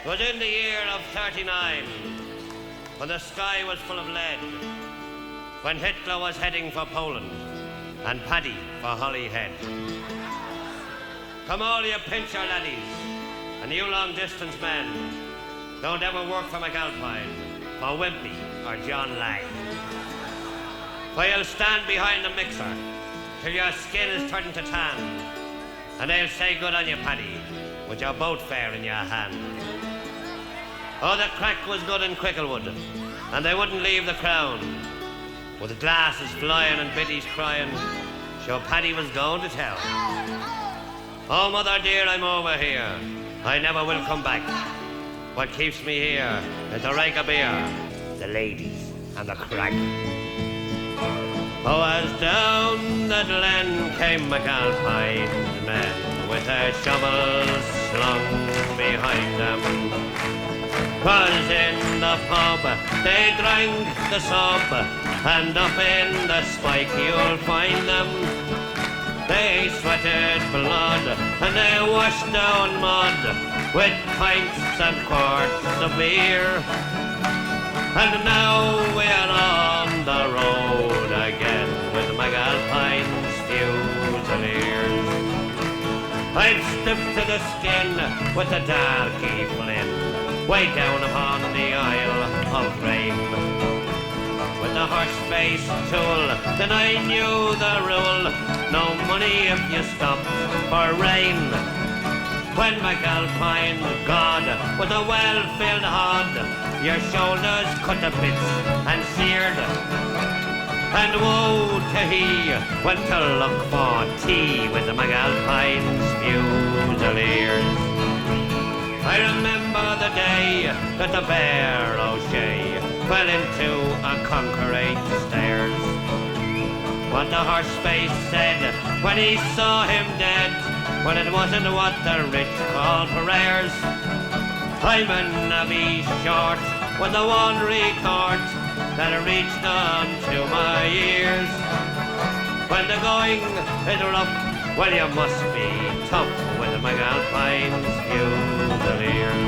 'Twas in the year of 39, when the sky was full of lead, when Hitler was heading for Poland, and Paddy for Holyhead. Come all you pincher laddies, and you long-distance men, don't ever work for McAlpine, for Wimpy or John Lang. For you'll stand behind the mixer till your skin is turned to tan, and they'll say good on you, Paddy, with your boat fare in your hand. Oh, the crack was good in Cricklewood, and they wouldn't leave the crown. With glasses flying and biddies crying, sure Paddy was going to town. Oh, mother dear, I'm over here. I never will come back. What keeps me here is the rake of beer, the ladies, and the crack. Oh, as down the glen came McAlpine's men, with their shovels slung behind them. 'Twas in the pub they drank the sub, and up in the spike you'll find them. They sweated blood and they washed down mud with pints and quarts of beer. And now we're on the road again with McAlpine's Fusiliers. I'm stiff to the skin with the darky Flynn, way down upon the Isle of Rain. With the horse-faced tool, then I knew the rule, no money if you stop for rain. When McAlpine God with a well-filled hod, your shoulders cut to bits and seared. And woe to he went to look for tea with the McAlpine's Fusiliers. I remember the day that the Bear O'Shea fell into a concrete stairs. What the horse-face said when he saw him dead, when it wasn't what the rich call prayers. I'm a navvy short with the one retort that reached on to my ears. When the going is rough, well, you must be tough with the McAlpine's Fusiliers.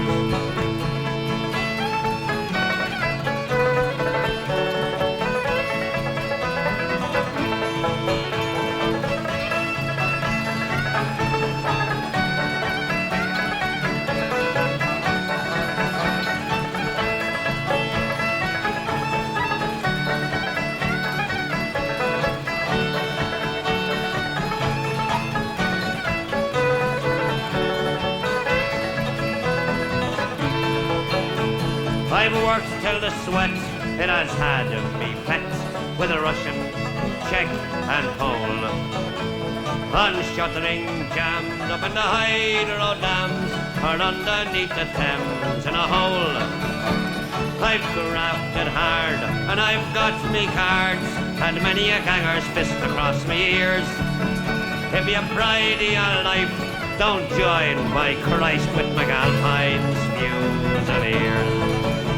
I've worked till the sweat it has had me pet with a Russian, Czech and Pole. On shuttering jammed up in the hydro dams or underneath the Thames in a hole. I've grafted hard and I've got me cards and many a ganger's fist across me ears. If you pride of your life, don't join by Christ with McAlpine's Fusiliers.